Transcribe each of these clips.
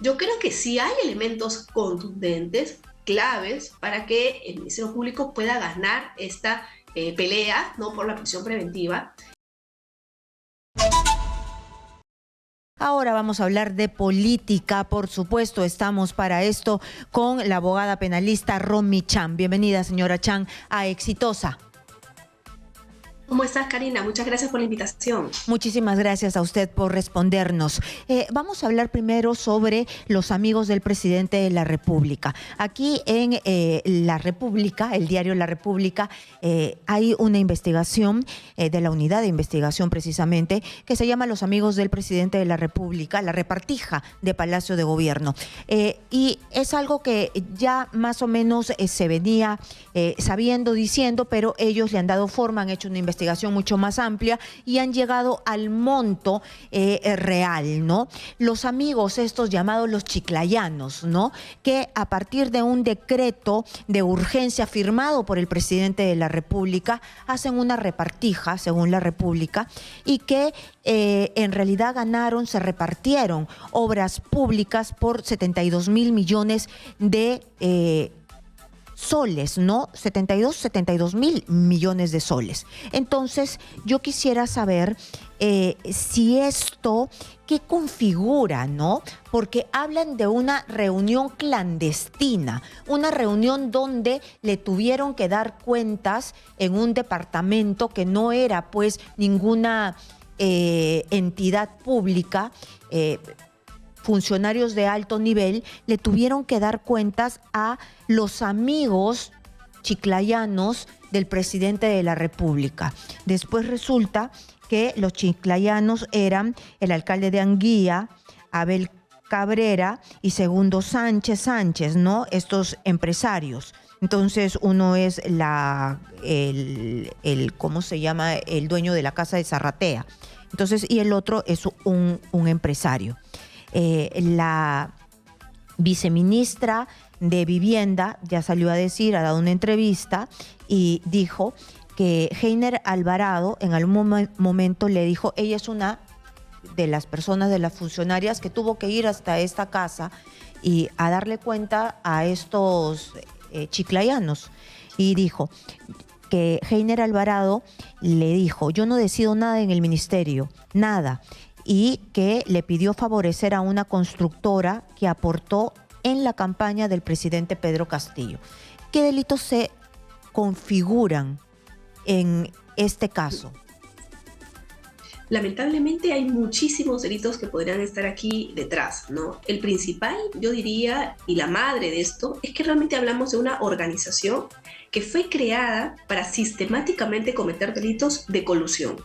Yo creo que sí hay elementos contundentes, claves, para que el Ministerio Público pueda ganar esta pelea, ¿no?, por la prisión preventiva. Ahora vamos a hablar de política, por supuesto, estamos para esto con la abogada penalista Romy Chan. Bienvenida, señora Chan, a Exitosa. ¿Cómo estás, Karina? Muchas gracias por la invitación. Muchísimas gracias a usted por respondernos. Vamos a hablar primero sobre los amigos del presidente de la República. Aquí en La República, el diario La República, hay una investigación de la unidad de investigación precisamente que se llama Los amigos del presidente de la República, la repartija de Palacio de Gobierno. Y es algo que ya más o menos se venía sabiendo, diciendo, pero ellos le han dado forma, han hecho una investigación mucho más amplia y han llegado al monto real, ¿no? Los amigos estos llamados los chiclayanos, ¿no?, que a partir de un decreto de urgencia firmado por el presidente de la República hacen una repartija, según la República, y que en realidad ganaron, se repartieron obras públicas por 72.000 millones de soles, ¿no? 72 mil millones de soles. Entonces, yo quisiera saber si esto, ¿qué configura, no? Porque hablan de una reunión clandestina, una reunión donde le tuvieron que dar cuentas en un departamento que no era, pues, ninguna entidad pública. Funcionarios de alto nivel le tuvieron que dar cuentas a los amigos chiclayanos del presidente de la República. Después resulta que los chiclayanos eran el alcalde de Anguía, Abel Cabrera y Segundo Sánchez, ¿no? Estos empresarios. Entonces uno es ¿cómo se llama? El dueño de la casa de Zarratea. Entonces, y el otro es un empresario. La viceministra de Vivienda ya salió a decir, ha dado una entrevista y dijo que Heiner Alvarado en algún momento le dijo, ella es una de las personas, de las funcionarias que tuvo que ir hasta esta casa y a darle cuenta a estos chiclayanos, y dijo que Heiner Alvarado le dijo, yo no decido nada en el ministerio, nada, y que le pidió favorecer a una constructora que aportó en la campaña del presidente Pedro Castillo. ¿Qué delitos se configuran en este caso? Lamentablemente hay muchísimos delitos que podrían estar aquí detrás, ¿no? El principal, yo diría, y la madre de esto, es que realmente hablamos de una organización que fue creada para sistemáticamente cometer delitos de colusión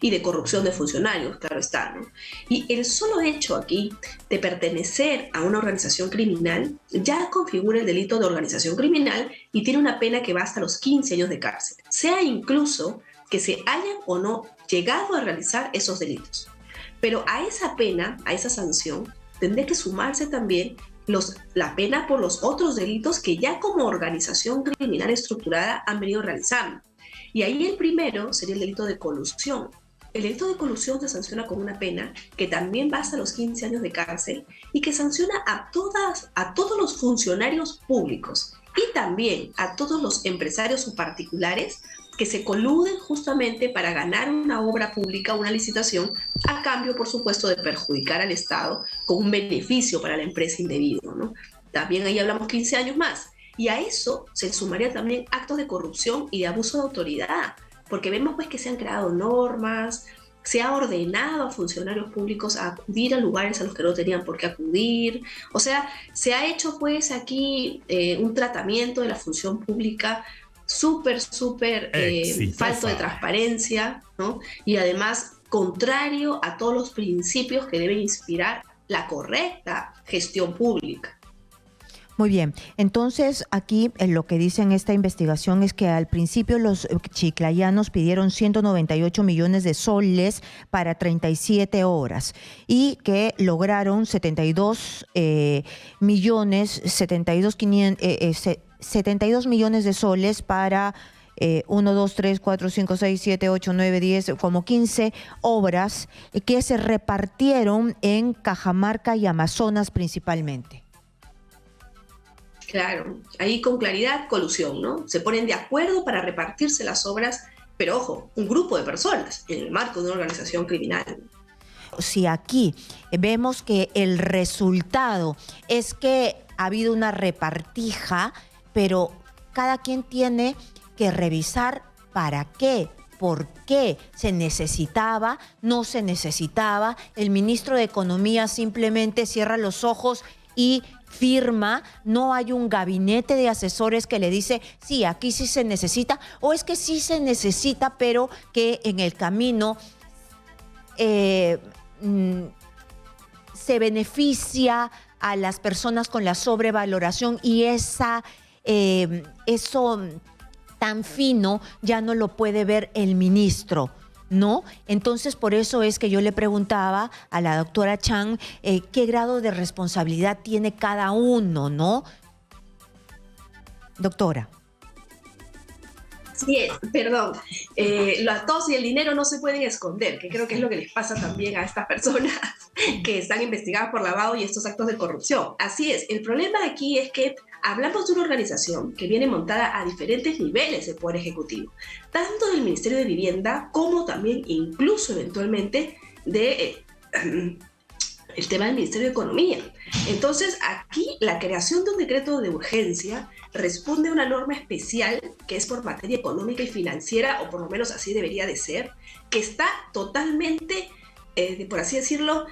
y de corrupción de funcionarios, claro está, ¿no? Y el solo hecho aquí de pertenecer a una organización criminal ya configura el delito de organización criminal y tiene una pena que va hasta los 15 años de cárcel, sea incluso que se hayan o no llegado a realizar esos delitos. Pero a esa pena, a esa sanción, tendría que sumarse también la pena por los otros delitos que ya como organización criminal estructurada han venido realizando. Y ahí el primero sería el delito de colusión. El delito de colusión se sanciona con una pena que también va hasta los 15 años de cárcel y que sanciona a todos los funcionarios públicos y también a todos los empresarios o particulares que se coluden justamente para ganar una obra pública, una licitación, a cambio, por supuesto, de perjudicar al Estado con un beneficio para la empresa indebido, ¿no? También ahí hablamos 15 años más. Y a eso se sumaría también actos de corrupción y de abuso de autoridad, porque vemos pues que se han creado normas, se ha ordenado a funcionarios públicos a acudir a lugares a los que no tenían por qué acudir. O sea, se ha hecho pues aquí un tratamiento de la función pública súper falto de transparencia, ¿no? Y además contrario a todos los principios que deben inspirar la correcta gestión pública. Muy bien, entonces aquí lo que dice en esta investigación es que al principio los chiclayanos pidieron 198 millones de soles para 37 horas y que lograron 72 millones de soles para 1, 2, 3, 4, 5, 6, 7, 8, 9, 10, como 15 obras que se repartieron en Cajamarca y Amazonas principalmente. Claro, ahí con claridad colusión, ¿no? Se ponen de acuerdo para repartirse las obras, pero ojo, un grupo de personas en el marco de una organización criminal. Si aquí vemos que el resultado es que ha habido una repartija, pero cada quien tiene que revisar para qué, por qué se necesitaba, no se necesitaba. El ministro de Economía simplemente cierra los ojos y firma, no hay un gabinete de asesores que le dice, sí, aquí sí se necesita, o es que sí se necesita, pero que en el camino se beneficia a las personas con la sobrevaloración y eso tan fino ya no lo puede ver el ministro, ¿no? Entonces, por eso es que yo le preguntaba a la doctora Chan qué grado de responsabilidad tiene cada uno, ¿no? Doctora. Sí, perdón, la tos y el dinero no se pueden esconder, que creo que es lo que les pasa también a estas personas que están investigadas por lavado y estos actos de corrupción. Así es, el problema aquí es que hablamos de una organización que viene montada a diferentes niveles del Poder Ejecutivo, tanto del Ministerio de Vivienda como también incluso eventualmente de el tema del Ministerio de Economía. Entonces, aquí la creación de un decreto de urgencia responde a una norma especial que es por materia económica y financiera, o por lo menos así debería de ser, que está totalmente, por así decirlo,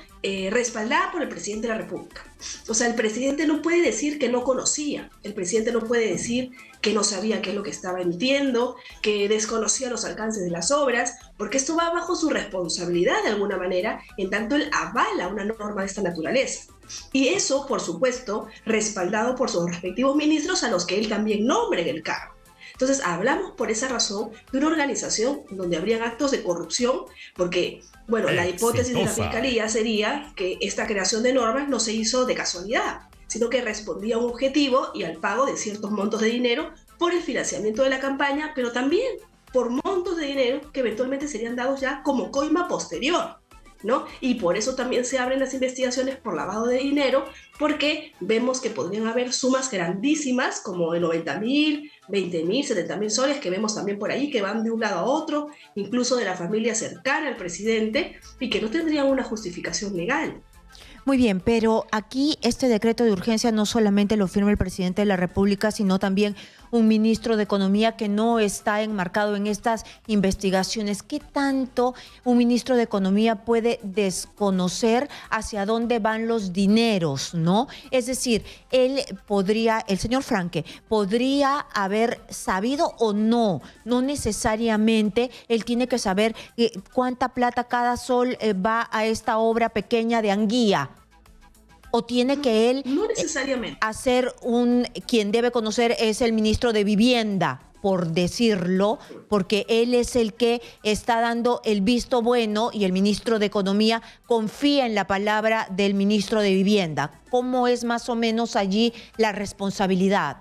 respaldada por el presidente de la República. O sea, el presidente no puede decir que no conocía, el presidente no puede decir que no sabía qué es lo que estaba emitiendo, que desconocía los alcances de las obras, porque esto va bajo su responsabilidad de alguna manera, en tanto él avala una norma de esta naturaleza. Y eso, por supuesto, respaldado por sus respectivos ministros a los que él también nombre en el cargo. Entonces, hablamos por esa razón de una organización donde habrían actos de corrupción, porque, bueno, la hipótesis de la Fiscalía sería que esta creación de normas no se hizo de casualidad, sino que respondía a un objetivo y al pago de ciertos montos de dinero por el financiamiento de la campaña, pero también por montos de dinero que eventualmente serían dados ya como coima posterior, ¿no? Y por eso también se abren las investigaciones por lavado de dinero, porque vemos que podrían haber sumas grandísimas, como de 90.000, 20.000, 70.000 soles, que vemos también por ahí, que van de un lado a otro, incluso de la familia cercana al presidente, y que no tendrían una justificación legal. Muy bien, pero aquí este decreto de urgencia no solamente lo firma el presidente de la República, sino también un ministro de Economía que no está enmarcado en estas investigaciones. ¿Qué tanto un ministro de Economía puede desconocer hacia dónde van los dineros, no? Es decir, el señor Franque, podría haber sabido o no, no necesariamente él tiene que saber cuánta plata cada sol va a esta obra pequeña de Anguía. ¿O tiene que él no necesariamente hacer quien debe conocer es el ministro de Vivienda, por decirlo, porque él es el que está dando el visto bueno y el ministro de Economía confía en la palabra del ministro de Vivienda? ¿Cómo es más o menos allí la responsabilidad?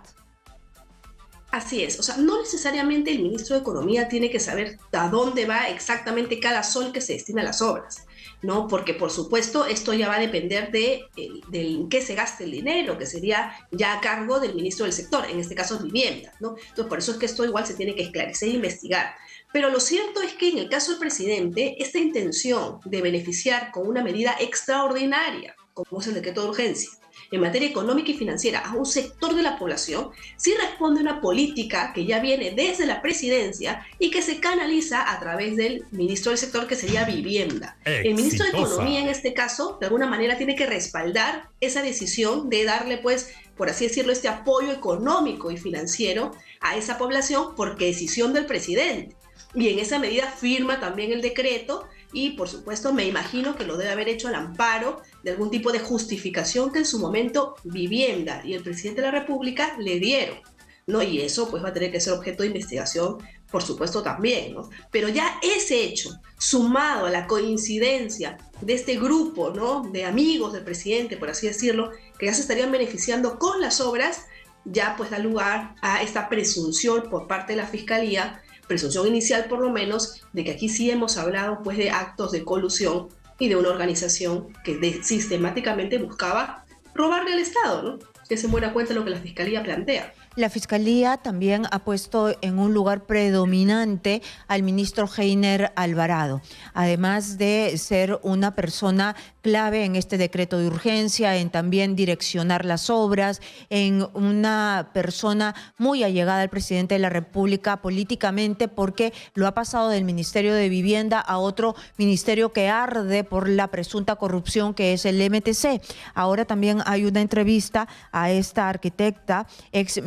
Así es, o sea, no necesariamente el ministro de Economía tiene que saber a dónde va exactamente cada sol que se destina a las obras, ¿no? Porque, por supuesto, esto ya va a depender de en qué se gaste el dinero, que sería ya a cargo del ministro del sector, en este caso Vivienda, ¿no? Entonces, por eso es que esto igual se tiene que esclarecer e investigar. Pero lo cierto es que en el caso del presidente, esta intención de beneficiar con una medida extraordinaria, como es el decreto de urgencia, en materia económica y financiera a un sector de la población, sí responde a una política que ya viene desde la presidencia y que se canaliza a través del ministro del sector, que sería Vivienda. El ministro de Economía, en este caso, de alguna manera tiene que respaldar esa decisión de darle, pues, por así decirlo, este apoyo económico y financiero a esa población por decisión del presidente. Y en esa medida firma también el decreto y, por supuesto, me imagino que lo debe haber hecho al amparo de algún tipo de justificación que en su momento Vivienda y el presidente de la República le dieron, ¿no? Y eso pues va a tener que ser objeto de investigación, por supuesto, también, ¿no? Pero ya ese hecho, sumado a la coincidencia de este grupo, ¿no?, de amigos del presidente, por así decirlo, que ya se estarían beneficiando con las obras, ya pues da lugar a esta presunción por parte de la Fiscalía, presunción inicial por lo menos, de que aquí sí hemos hablado pues de actos de colusión y de una organización que sistemáticamente buscaba robarle al Estado, ¿no? Que se buena cuenta lo que la Fiscalía plantea. La Fiscalía también ha puesto en un lugar predominante al ministro Heiner Alvarado, además de ser una persona clave en este decreto de urgencia, en también direccionar las obras, en una persona muy allegada al presidente de la República políticamente, porque lo ha pasado del Ministerio de Vivienda a otro ministerio que arde por la presunta corrupción, que es el MTC. Ahora también hay una entrevista a esta arquitecta, ex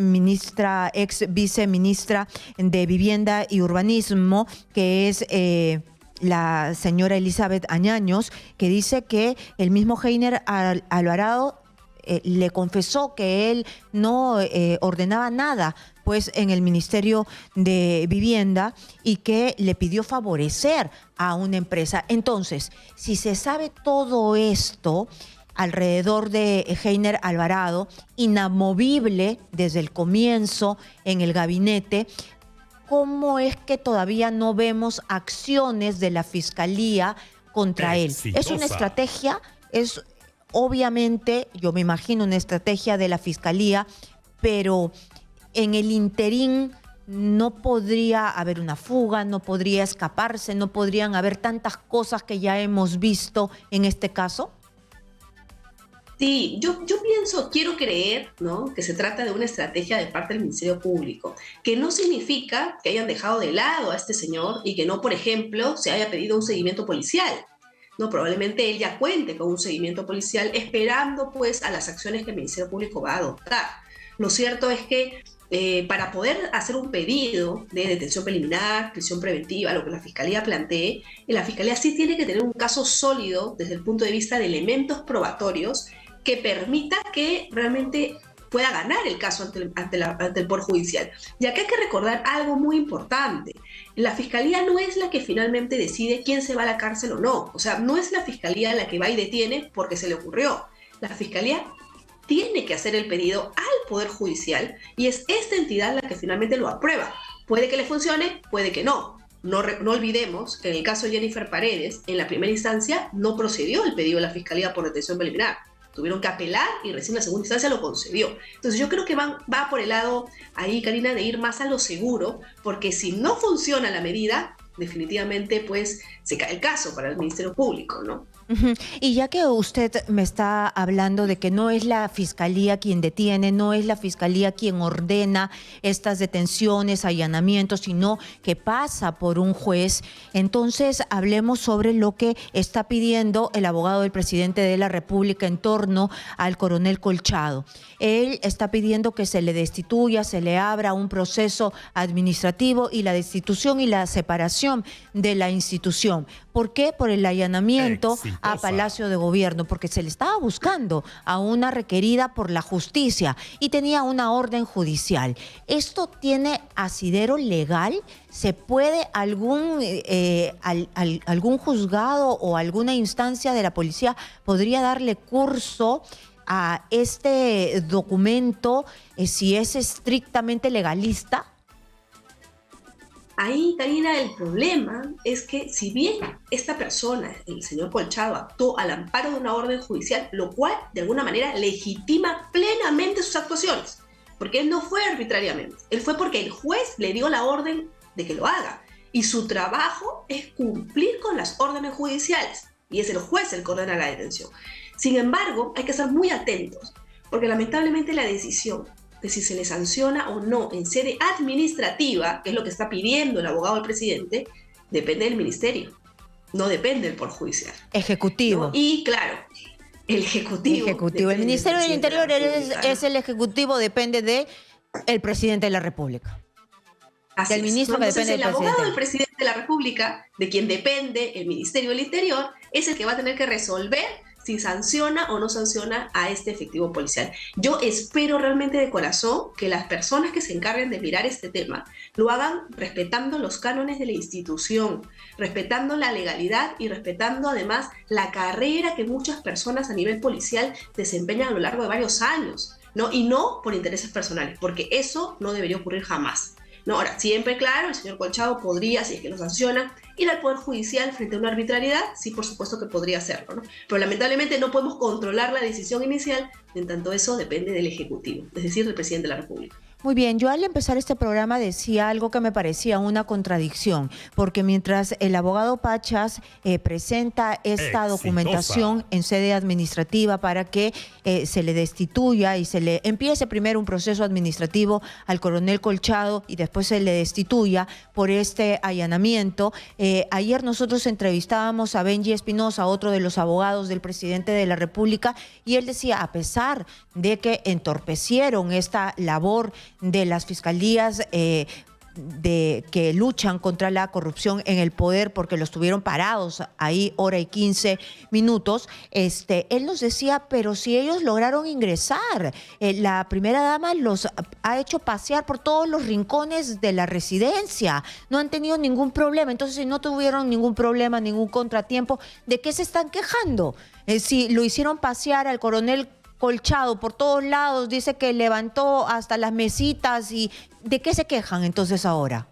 viceministra de Vivienda y Urbanismo, que es la señora Elizabeth Añaños, que dice que el mismo Heiner Alvarado le confesó que él no ordenaba nada pues en el Ministerio de Vivienda y que le pidió favorecer a una empresa. Entonces, si se sabe todo esto alrededor de Heiner Alvarado, inamovible desde el comienzo en el gabinete, ¿cómo es que todavía no vemos acciones de la Fiscalía contra él? ¿Es una estrategia? Es obviamente, yo me imagino, una estrategia de la Fiscalía, pero en el interín no podría haber una fuga, no podría escaparse, no podrían haber tantas cosas que ya hemos visto en este caso. Sí, yo pienso, quiero creer, ¿no?, que se trata de una estrategia de parte del Ministerio Público, que no significa que hayan dejado de lado a este señor y que no, por ejemplo, se haya pedido un seguimiento policial. No, probablemente él ya cuente con un seguimiento policial esperando pues a las acciones que el Ministerio Público va a adoptar. Lo cierto es que para poder hacer un pedido de detención preliminar, prisión preventiva, lo que la Fiscalía plantee, la Fiscalía sí tiene que tener un caso sólido desde el punto de vista de elementos probatorios que permita que realmente pueda ganar el caso ante el Poder Judicial. Y acá hay que recordar algo muy importante. La Fiscalía no es la que finalmente decide quién se va a la cárcel o no. O sea, no es la Fiscalía la que va y detiene porque se le ocurrió. La Fiscalía tiene que hacer el pedido al Poder Judicial y es esta entidad la que finalmente lo aprueba. Puede que le funcione, puede que no. No olvidemos que en el caso de Jennifer Paredes, en la primera instancia no procedió el pedido de la Fiscalía por detención preliminar. Tuvieron que apelar y recién la segunda instancia lo concedió. Entonces yo creo que va por el lado ahí, Karina, de ir más a lo seguro, porque si no funciona la medida, definitivamente pues se cae el caso para el Ministerio Público, ¿no? Y ya que usted me está hablando de que no es la Fiscalía quien detiene, no es la Fiscalía quien ordena estas detenciones, allanamientos, sino que pasa por un juez, entonces hablemos sobre lo que está pidiendo el abogado del presidente de la República en torno al coronel Colchado. Él está pidiendo que se le destituya, se le abra un proceso administrativo y la destitución y la separación de la institución. ¿Por qué? Por el allanamiento a Palacio de Gobierno, porque se le estaba buscando a una requerida por la justicia y tenía una orden judicial. ¿Esto tiene asidero legal? ¿Se puede algún juzgado o alguna instancia de la policía podría darle curso a este documento si es estrictamente legalista? Ahí, Karina, el problema es que si bien esta persona, el señor Colchado, actuó al amparo de una orden judicial, lo cual de alguna manera legitima plenamente sus actuaciones, porque él no fue arbitrariamente, él fue porque el juez le dio la orden de que lo haga, y su trabajo es cumplir con las órdenes judiciales, y es el juez el que ordena la detención. Sin embargo, hay que estar muy atentos, porque lamentablemente la decisión de si se le sanciona o no en sede administrativa, que es lo que está pidiendo el abogado del presidente, depende del ministerio, no depende del Poder Judicial. Ejecutivo. ¿No? Y claro, el Ejecutivo. El Ministerio del Interior es el Ejecutivo, depende del presidente de la República. Así del ministro es, ¿no? que Entonces, depende del presidente. El abogado del presidente de la República, de quien depende el Ministerio del Interior, es el que va a tener que resolver si sanciona o no sanciona a este efectivo policial. Yo espero realmente de corazón que las personas que se encarguen de mirar este tema lo hagan respetando los cánones de la institución, respetando la legalidad y respetando además la carrera que muchas personas a nivel policial desempeñan a lo largo de varios años. ¿no? Y no por intereses personales, porque eso no debería ocurrir jamás. No, ahora, siempre, claro, el señor Colchado podría, si es que lo sanciona, ir al Poder Judicial frente a una arbitrariedad, sí, por supuesto que podría hacerlo, ¿no? Pero lamentablemente no podemos controlar la decisión inicial, en tanto eso depende del Ejecutivo, es decir, del Presidente de la República. Muy bien, yo al empezar este programa decía algo que me parecía una contradicción, porque mientras el abogado Pachas presenta esta documentación en sede administrativa para que se le destituya y se le empiece primero un proceso administrativo al coronel Colchado y después se le destituya por este allanamiento, ayer nosotros entrevistábamos a Benji Espinosa, otro de los abogados del presidente de la República, y él decía, a pesar de que entorpecieron esta labor de las fiscalías que luchan contra la corrupción en el poder porque los tuvieron parados ahí hora y 15 minutos, él nos decía, pero si ellos lograron ingresar, la primera dama los ha hecho pasear por todos los rincones de la residencia, no han tenido ningún problema. Entonces, si no tuvieron ningún problema, ningún contratiempo, ¿de qué se están quejando? Si lo hicieron pasear al coronel Colchado por todos lados, dice que levantó hasta las mesitas, y ¿de qué se quejan entonces ahora?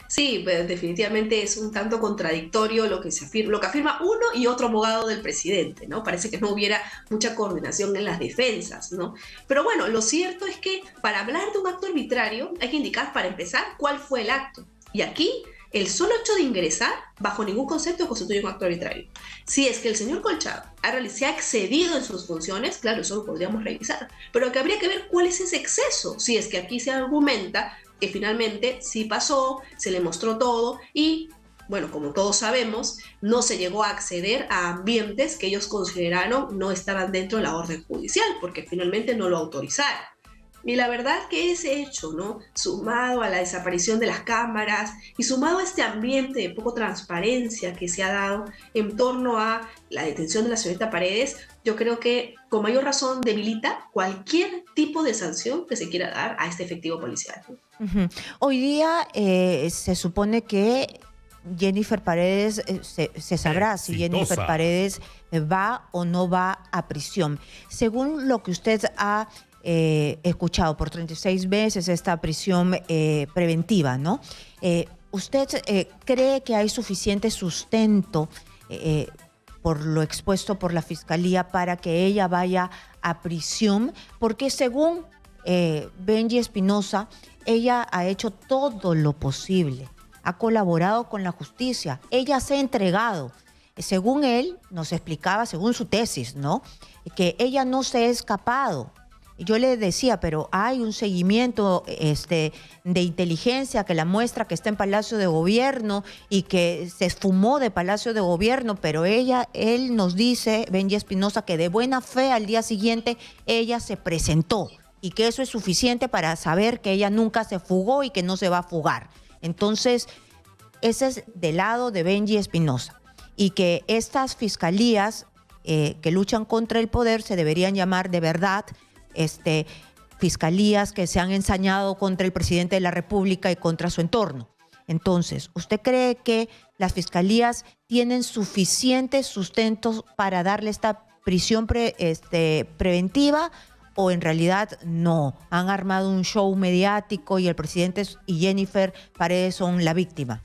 Sí, pues, definitivamente es un tanto contradictorio lo que afirma uno y otro abogado del presidente, ¿no? Parece que no hubiera mucha coordinación en las defensas, ¿no? Pero bueno, lo cierto es que para hablar de un acto arbitrario hay que indicar, para empezar, cuál fue el acto. Y aquí, el solo hecho de ingresar, bajo ningún concepto, constituye un acto arbitrario. Si es que el señor Colchado se ha excedido en sus funciones, claro, eso lo podríamos revisar, pero que habría que ver cuál es ese exceso, si es que aquí se argumenta que finalmente sí pasó, se le mostró todo y, bueno, como todos sabemos, no se llegó a acceder a ambientes que ellos consideraron no estaban dentro de la orden judicial, porque finalmente no lo autorizaron. Y la verdad que ese hecho, ¿no?, sumado a la desaparición de las cámaras y sumado a este ambiente de poco transparencia que se ha dado en torno a la detención de la señorita Paredes, yo creo que con mayor razón debilita cualquier tipo de sanción que se quiera dar a este efectivo policial. Hoy día se supone que Jennifer Paredes, se sabrá si Jennifer Paredes va o no va a prisión. Según lo que usted ha escuchado, por 36 meses esta prisión preventiva, ¿no? ¿Usted cree que hay suficiente sustento por lo expuesto por la Fiscalía para que ella vaya a prisión? Porque según Benji Espinosa, ella ha hecho todo lo posible, ha colaborado con la justicia, ella se ha entregado. Según él, nos explicaba, según su tesis, ¿no?, que ella no se ha escapado. Yo le decía, pero hay un seguimiento de inteligencia que la muestra que está en Palacio de Gobierno y que se esfumó de Palacio de Gobierno, pero él nos dice, Benji Espinosa, que de buena fe al día siguiente ella se presentó y que eso es suficiente para saber que ella nunca se fugó y que no se va a fugar. Entonces, ese es del lado de Benji Espinosa. Y que estas fiscalías que luchan contra el poder se deberían llamar de verdad fiscalías que se han ensañado contra el presidente de la República y contra su entorno. Entonces, ¿usted cree que las fiscalías tienen suficientes sustentos para darle esta prisión preventiva, o en realidad no? Han armado un show mediático y el presidente y Jennifer Paredes son la víctima.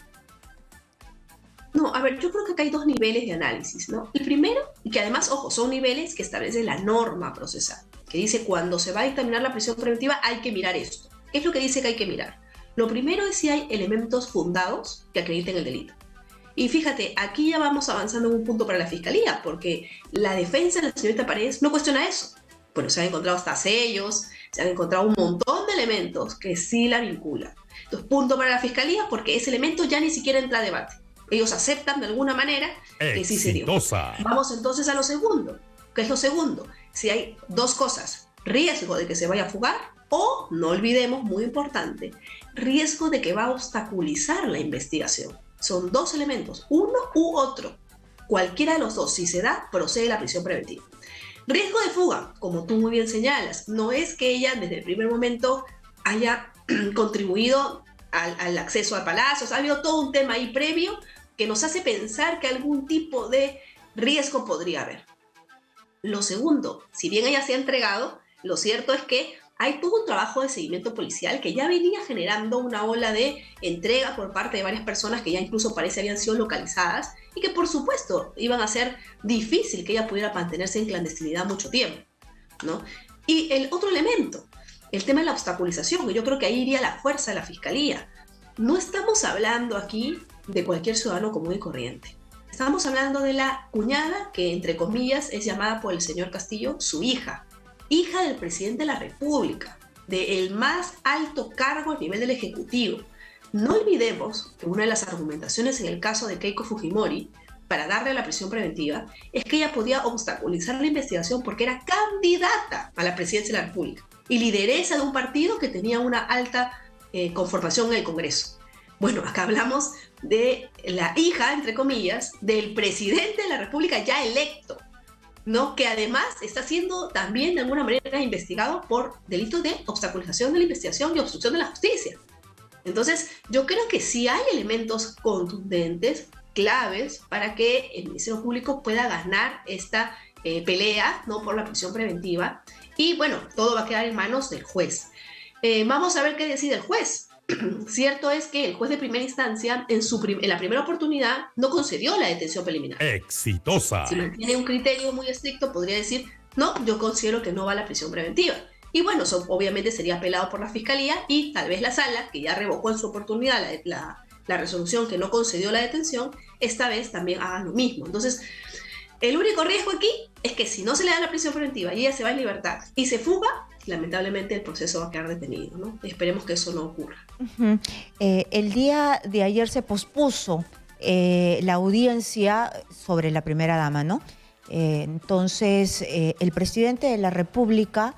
No, a ver, yo creo que acá hay dos niveles de análisis, ¿no? El primero, y que además, ojo, son niveles que establece la norma procesal, que dice cuando se va a dictaminar la prisión preventiva hay que mirar esto. ¿Qué es lo que dice que hay que mirar? Lo primero es si hay elementos fundados que acrediten el delito. Y fíjate, aquí ya vamos avanzando en un punto para la Fiscalía, porque la defensa de la señorita Paredes no cuestiona eso. Bueno, se han encontrado hasta sellos, se han encontrado un montón de elementos que sí la vinculan. Entonces, punto para la Fiscalía, porque ese elemento ya ni siquiera entra a debate. Ellos aceptan de alguna manera que sí se dio. Vamos entonces a lo segundo. ¿Qué es lo segundo? Si hay dos cosas: riesgo de que se vaya a fugar o, no olvidemos, muy importante, riesgo de que va a obstaculizar la investigación. Son dos elementos, uno u otro. Cualquiera de los dos, si se da, procede la prisión preventiva. Riesgo de fuga, como tú muy bien señalas, no es que ella desde el primer momento haya contribuido al acceso al palacio. O sea, ha habido todo un tema ahí previo que nos hace pensar que algún tipo de riesgo podría haber. Lo segundo, si bien ella se ha entregado, lo cierto es que hay todo un trabajo de seguimiento policial que ya venía generando una ola de entrega por parte de varias personas que ya incluso parece habían sido localizadas y que por supuesto iban a ser difícil que ella pudiera mantenerse en clandestinidad mucho tiempo, ¿no? Y el otro elemento, el tema de la obstaculización, que yo creo que ahí iría la fuerza de la fiscalía. No estamos hablando aquí de cualquier ciudadano común y corriente. Estamos hablando de la cuñada que, entre comillas, es llamada por el señor Castillo su hija, hija del presidente de la República, del más alto cargo a nivel del Ejecutivo. No olvidemos que una de las argumentaciones en el caso de Keiko Fujimori para darle la prisión preventiva es que ella podía obstaculizar la investigación porque era candidata a la presidencia de la República y lideresa de un partido que tenía una alta conformación en el Congreso. Bueno, acá hablamos de la hija, entre comillas, del presidente de la República ya electo, ¿no? Que además está siendo también de alguna manera investigado por delitos de obstaculización de la investigación y obstrucción de la justicia. Entonces, yo creo que sí hay elementos contundentes, claves, para que el Ministerio Público pueda ganar esta pelea, ¿no?, por la prisión preventiva. Y bueno, todo va a quedar en manos del juez. Vamos a ver qué decide el juez. Cierto es que el juez de primera instancia, en la primera oportunidad, no concedió la detención preliminar. ¡Exitosa! Si mantiene un criterio muy estricto, podría decir, no, yo considero que no va a la prisión preventiva. Y bueno, eso obviamente sería apelado por la Fiscalía y tal vez la Sala, que ya revocó en su oportunidad la resolución que no concedió la detención, esta vez también haga lo mismo. Entonces, el único riesgo aquí es que si no se le da la prisión preventiva y ella se va en libertad y se fuga, lamentablemente el proceso va a quedar detenido, ¿no? Esperemos que eso no ocurra. El día de ayer se pospuso la audiencia sobre la primera dama, ¿no? Entonces, el presidente de la República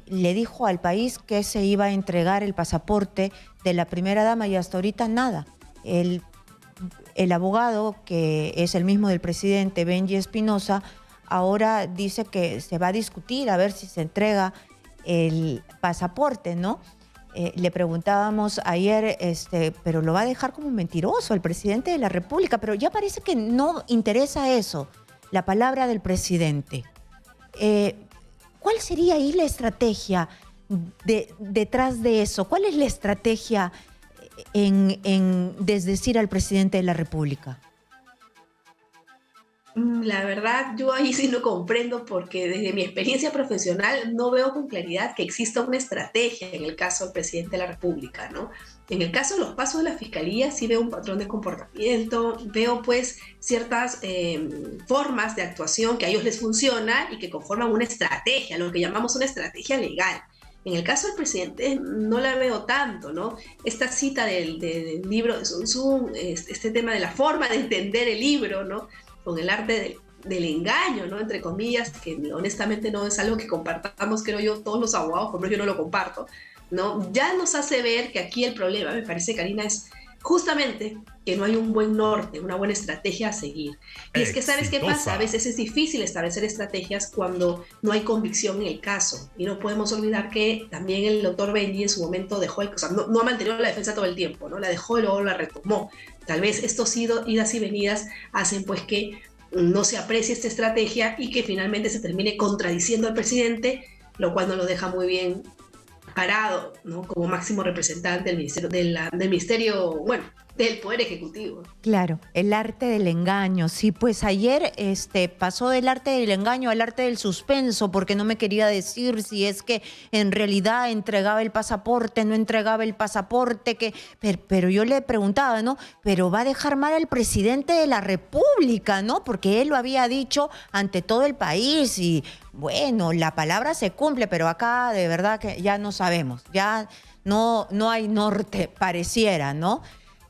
le dijo al país que se iba a entregar el pasaporte de la primera dama y hasta ahorita nada. El abogado, que es el mismo del presidente, Benji Espinosa, ahora dice que se va a discutir a ver si se entrega el pasaporte, ¿no? Le preguntábamos ayer, pero lo va a dejar como mentiroso el presidente de la República, pero ya parece que no interesa eso, la palabra del presidente. ¿Cuál sería ahí la estrategia detrás de eso? ¿Cuál es la estrategia en desdecir al presidente de la República? La verdad, yo ahí sí no comprendo porque desde mi experiencia profesional no veo con claridad que exista una estrategia en el caso del presidente de la República, ¿no? En el caso de los pasos de la Fiscalía sí veo un patrón de comportamiento, veo pues ciertas formas de actuación que a ellos les funciona y que conforman una estrategia, lo que llamamos una estrategia legal. En el caso del presidente no la veo tanto, ¿no? Esta cita del libro de Sun Tzu, este tema de la forma de entender el libro, ¿no?, con el arte del engaño, ¿no?, entre comillas, que honestamente no es algo que compartamos, creo yo, todos los abogados, por ejemplo, yo no lo comparto, ¿no? Ya nos hace ver que aquí el problema, me parece, Karina, es justamente que no hay un buen norte, una buena estrategia a seguir. Y es que, ¿sabes qué pasa? A veces es difícil establecer estrategias cuando no hay convicción en el caso. Y no podemos olvidar que también el doctor Benji en su momento dejó, o sea, no ha mantenido la defensa todo el tiempo, ¿no? La dejó y luego la retomó. Tal vez estos idas y venidas hacen pues que no se aprecie esta estrategia y que finalmente se termine contradiciendo al presidente, lo cual no lo deja muy bien parado, ¿no?, como máximo representante del ministerio, bueno, del Poder Ejecutivo. Claro, el arte del engaño. Sí, pues ayer pasó del arte del engaño al arte del suspenso, porque no me quería decir si es que en realidad entregaba el pasaporte, no entregaba el pasaporte, pero yo le preguntaba, ¿no? Pero va a dejar mal al presidente de la República, ¿no? Porque él lo había dicho ante todo el país y bueno, la palabra se cumple, pero acá de verdad que ya no sabemos, ya no hay norte, pareciera, ¿no?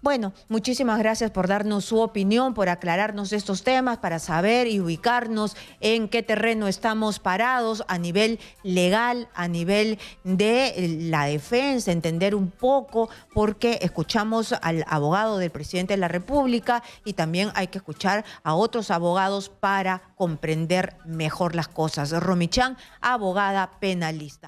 Bueno, muchísimas gracias por darnos su opinión, por aclararnos estos temas, para saber y ubicarnos en qué terreno estamos parados a nivel legal, a nivel de la defensa, entender un poco, porque escuchamos al abogado del presidente de la República y también hay que escuchar a otros abogados para comprender mejor las cosas. Romichan, abogada penalista.